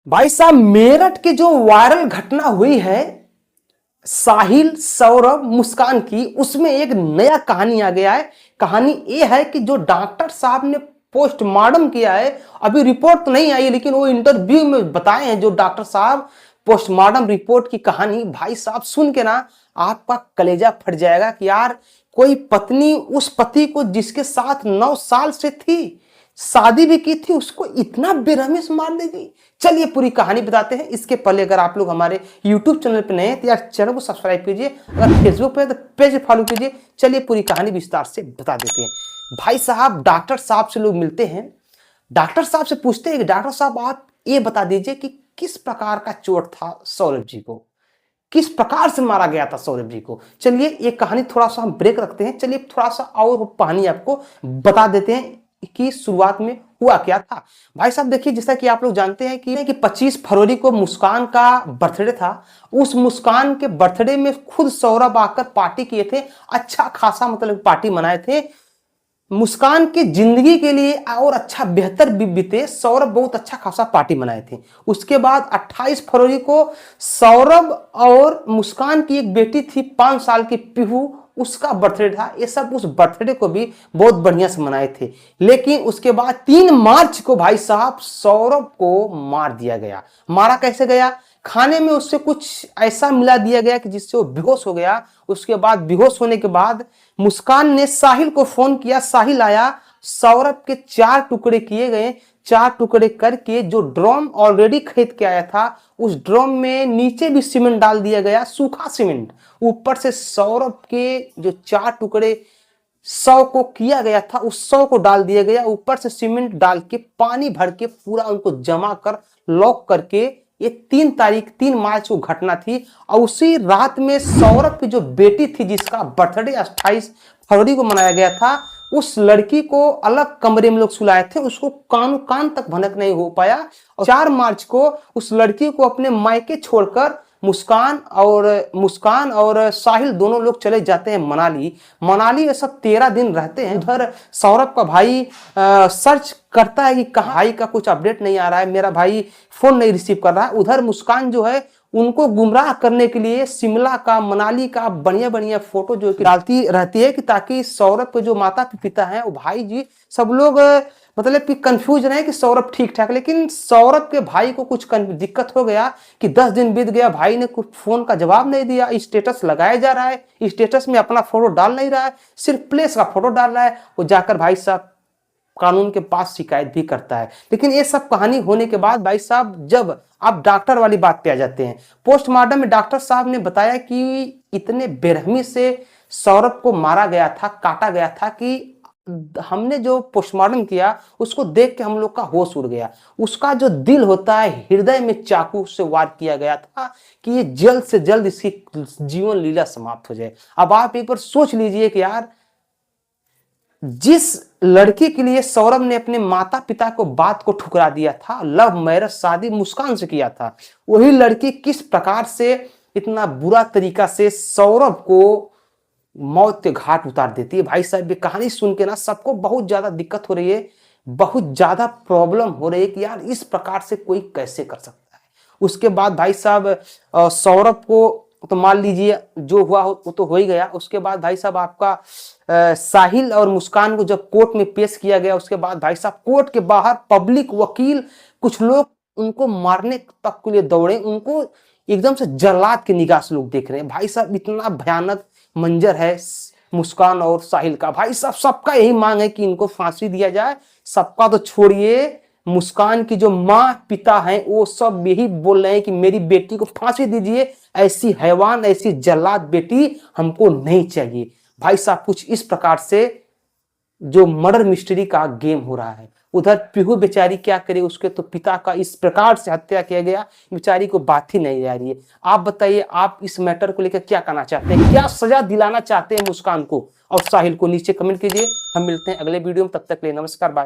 भाई साहब, मेरठ की जो वायरल घटना हुई है साहिल, सौरभ, मुस्कान की, उसमें एक नया कहानी आ गया है। कहानी ये है कि जो डॉक्टर साहब ने पोस्टमार्टम किया है, अभी रिपोर्ट तो नहीं आई है, लेकिन वो इंटरव्यू में बताए हैं जो डॉक्टर साहब पोस्टमार्टम रिपोर्ट की कहानी। भाई साहब सुन के ना आपका कलेजा फट जाएगा कि यार कोई पत्नी उस पति को जिसके साथ 9 साल से थी, शादी भी की थी, उसको इतना बेरहमी से मार देगी। चलिए पूरी कहानी बताते हैं। इसके पहले अगर आप लोग हमारे YouTube चैनल पे नए हैं तो यार चैनल को सब्सक्राइब कीजिए, अगर फेसबुक पे है तो पेज फॉलो कीजिए। चलिए पूरी कहानी विस्तार से बता देते हैं। भाई साहब डॉक्टर साहब से लोग मिलते हैं, डॉक्टर साहब से पूछते हैं कि डॉक्टर साहब आप ये बता दीजिए कि किस प्रकार का चोट था सौरभ जी को, किस प्रकार से मारा गया था सौरभ जी को। चलिए ये कहानी थोड़ा सा हम ब्रेक रखते हैं, चलिए थोड़ा सा और कहानी आपको बता देते हैं कि शुरुआत में हुआ क्या था। भाई साहब देखिए, जैसा कि आप लोग जानते हैं कि 25 फरवरी को मुस्कान का बर्थडे था। उस मुस्कान के बर्थडे में खुद सौरभ आकर पार्टी किए थे, अच्छा खासा मतलब पार्टी मनाए थे। मुस्कान की जिंदगी के लिए और अच्छा बेहतर बीते, सौरभ बहुत अच्छा खासा पार्टी मनाए थे। उसके बाद 28 फरवरी को सौरभ और मुस्कान की एक बेटी थी 5 साल की पीहू, उसका बर्थडे था। ये सब उस बर्थडे को भी बहुत बढ़िया से मनाए थे। लेकिन उसके बाद 3 मार्च को भाई साहब सौरभ को मार दिया गया। मारा कैसे गया? खाने में उससे कुछ ऐसा मिला दिया गया कि जिससे वो बेहोश हो गया। उसके बाद बेहोश होने के बाद मुस्कान ने साहिल को फोन किया, साहिल आया, सौरभ के 4 टुकड़े किए गए। 4 टुकड़े करके जो ड्रम ऑलरेडी खरीद के आया था, उस ड्रम में नीचे भी सीमेंट डाल दिया गया, सूखा सीमेंट। ऊपर से सौरभ के जो 4 टुकड़े 100 को किया गया था, उस 100 को डाल दिया गया। ऊपर से सीमेंट डाल के पानी भर के पूरा उनको जमा कर लॉक करके, ये 3 मार्च को घटना थी। और उसी रात में सौरभ की जो बेटी थी जिसका बर्थडे 28 फरवरी को मनाया गया था, उस लड़की को अलग कमरे में लोग सुलाए थे, उसको कान तक भनक नहीं हो पाया। और 4 मार्च को उस लड़की को अपने मायके छोड़कर मुस्कान और साहिल दोनों लोग चले जाते हैं मनाली। मनाली ये सब 13 दिन रहते हैं। उधर सौरभ का भाई सर्च करता है कि कहाँ भाई का कुछ अपडेट नहीं आ रहा है, मेरा भाई फोन नहीं रिसीव कर रहा है। उधर मुस्कान जो है उनको गुमराह करने के लिए शिमला का, मनाली का बढ़िया बढ़िया फोटो जो डालती रहती है कि ताकि सौरभ के जो माता पिता हैं, वो भाई जी सब लोग मतलब कि कंफ्यूज रहे कि सौरभ ठीक ठाक। लेकिन सौरभ के भाई को कुछ दिक्कत हो गया कि 10 दिन बीत गया, भाई ने कुछ फोन का जवाब नहीं दिया, स्टेटस लगाया जा रहा है, स्टेटस में अपना फोटो डाल नहीं रहा है, सिर्फ प्लेस का फोटो डाल रहा है। वो जाकर भाई साहब कानून के पास शिकायत भी करता है। लेकिन ये सब कहानी होने के बाद भाई साहब जब आप डॉक्टर वाली बात पे आ जाते हैं, पोस्टमार्टम में डॉक्टर साहब ने बताया कि इतने बेरहमी से सौरभ को मारा गया था, काटा गया था कि हमने जो पोस्टमार्टम किया उसको देख के हम लोग का होश उड़ गया। उसका जो दिल होता है, हृदय में चाकू से वार किया गया था कि ये जल्द से जल्द इसकी जीवन लीला समाप्त हो जाए। अब आप एक बार सोच लीजिए कि यार जिस लड़की के लिए सौरभ ने अपने माता पिता को बात को ठुकरा दिया था, लव मैरिज शादी मुस्कान से किया था, वही लड़की किस प्रकार से इतना बुरा तरीका से सौरभ को मौत के घाट उतार देती है। भाई साहब ये कहानी सुन के ना सबको बहुत ज्यादा दिक्कत हो रही है, बहुत ज्यादा प्रॉब्लम हो रही है कि यार इस प्रकार से कोई कैसे कर सकता है। उसके बाद भाई साहब सौरभ को तो मान लीजिए जो हुआ वो तो हो ही गया। उसके बाद भाई साहब आपका साहिल और मुस्कान को जब कोर्ट में पेश किया गया, उसके बाद भाई साहब कोर्ट के बाहर पब्लिक, वकील, कुछ लोग उनको मारने तक के लिए दौड़े। उनको एकदम से जल्लाद की निगाह से लोग देख रहे हैं। भाई साहब इतना भयानक मंजर है मुस्कान और साहिल का। भाई साहब सबका यही मांग है कि इनको फांसी दिया जाए। सबका तो छोड़िए, मुस्कान की जो माँ पिता हैं वो सब यही बोल रहे हैं कि मेरी बेटी को फांसी दीजिए, ऐसी हैवान, ऐसी जल्लाद बेटी हमको नहीं चाहिए। भाई साहब कुछ इस प्रकार से जो मर्डर मिस्ट्री का गेम हो रहा है। उधर पीहू बेचारी क्या करे, उसके तो पिता का इस प्रकार से हत्या किया गया, बेचारी को बात ही नहीं आ रही है। आप बताइए, आप इस मैटर को लेकर क्या कहना चाहते हैं, क्या सजा दिलाना चाहते हैं मुस्कान को और साहिल को? नीचे कमेंट कीजिए। हम मिलते हैं अगले वीडियो में, तब तक के लिए नमस्कार, बाय।